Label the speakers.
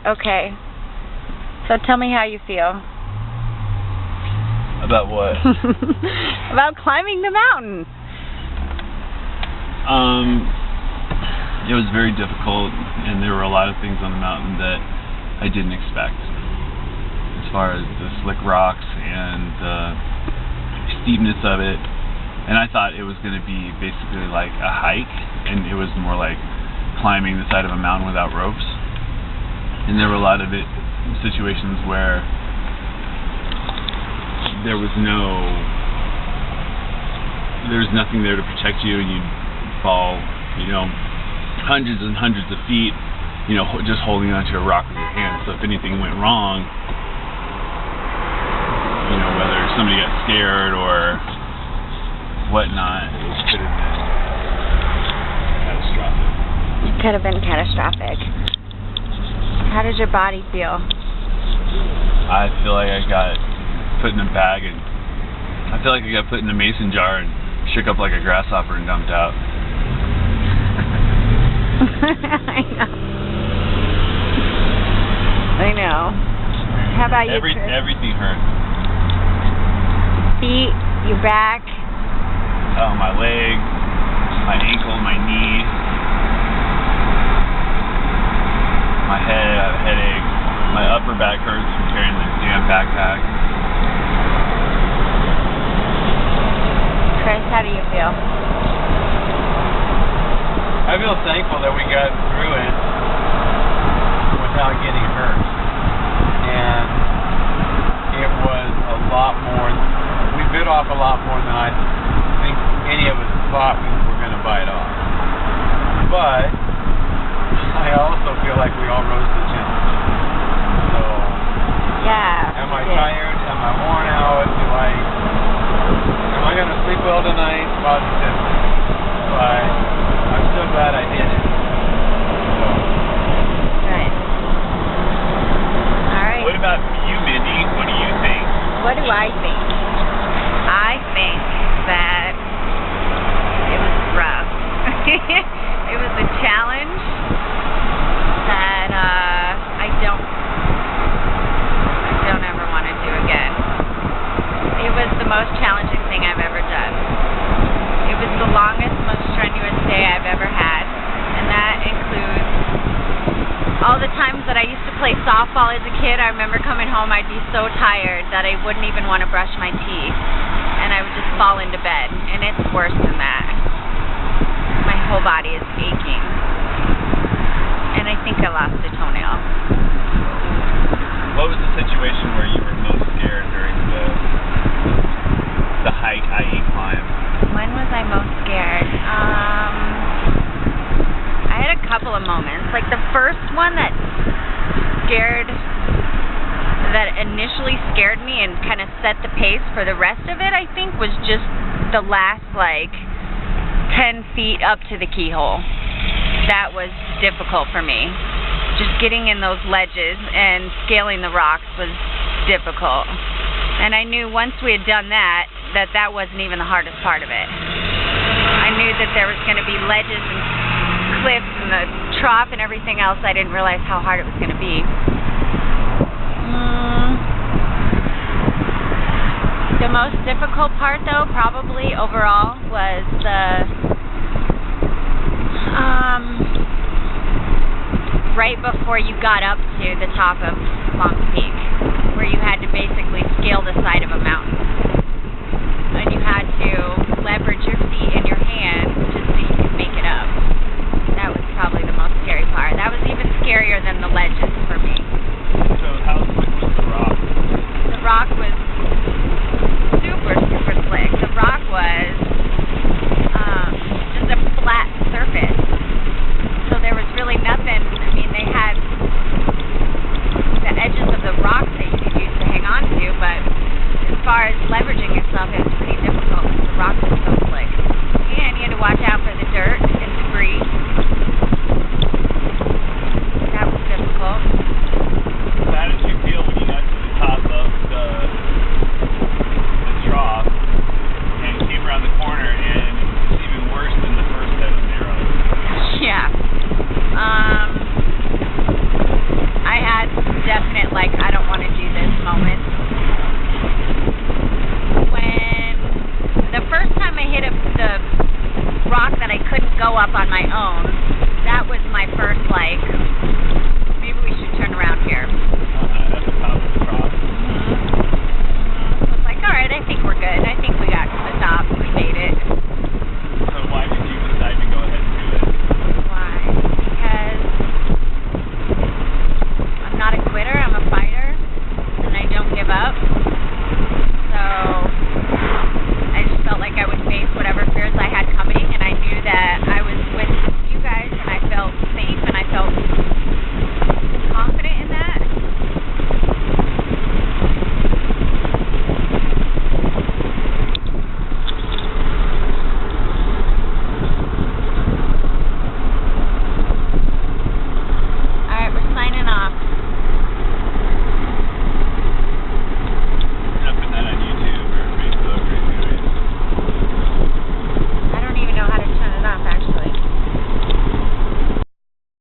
Speaker 1: Okay. So tell me how you feel.
Speaker 2: About what?
Speaker 1: About climbing the mountain.
Speaker 2: It was very difficult, and there were a lot of things on the mountain that I didn't expect. As far as the slick rocks and the steepness of it. And I thought it was going to be basically like a hike, and it was more like climbing the side of a mountain without ropes. And there were a lot of situations where there was nothing there to protect you, and you'd fall, hundreds and hundreds of feet, just holding onto a rock with your hand. So if anything went wrong, whether somebody got scared or whatnot, it could have been catastrophic.
Speaker 1: It could have been catastrophic. How did your body feel?
Speaker 2: I feel like I got put in a bag, and I feel like I got put in a mason jar and shook up like a grasshopper and dumped out.
Speaker 1: I know. How about you, Chris?
Speaker 2: Everything hurt.
Speaker 1: Feet, your back.
Speaker 2: Oh, my leg, my ankle, my knee, my head. I have a headache. My upper back hurts from carrying this damn backpack.
Speaker 1: Chris, how do you feel?
Speaker 3: I feel thankful that we got through it without getting hurt. And it was a lot more, we bit off a lot more than I think any of us thought we were going to bite off. But I also feel like we all rose to the challenge. So,
Speaker 1: yeah.
Speaker 3: am I tired? Am I worn out? Am I going to sleep well tonight? Positively. But I'm so glad I did it. So.
Speaker 1: Right. All right.
Speaker 2: What about you, Mindy? What do you think?
Speaker 1: What do I think? I think that it was rough. It was a challenge that I don't ever want to do again. It was the most challenging thing I've ever done. It was the longest, most strenuous day I've ever had, and that includes all the times that I used to play softball as a kid. I remember coming home, I'd be so tired that I wouldn't even want to brush my teeth, and I would just fall into bed, and it's worse than that. My whole body is aching, and I think I lost a toenail.
Speaker 2: What was the situation where you were most scared during the hike, i.e. climb?
Speaker 1: When was I most scared? I had a couple of moments. Like the first one that initially scared me and kind of set the pace for the rest of it, I think, was just the last 10 feet up to the Keyhole. That was difficult for me. Just getting in those ledges and scaling the rocks was difficult. And I knew once we had done that wasn't even the hardest part of it. I knew that there was going to be ledges and cliffs and the trough and everything else. I didn't realize how hard it was going to be. The most difficult part, though, probably overall, was right before you got up to the top of Long Peak, where you had to basically scale the side of a mountain. And you had to leverage your feet and your hands just so you could make it up. That was probably the most scary part. That was even scarier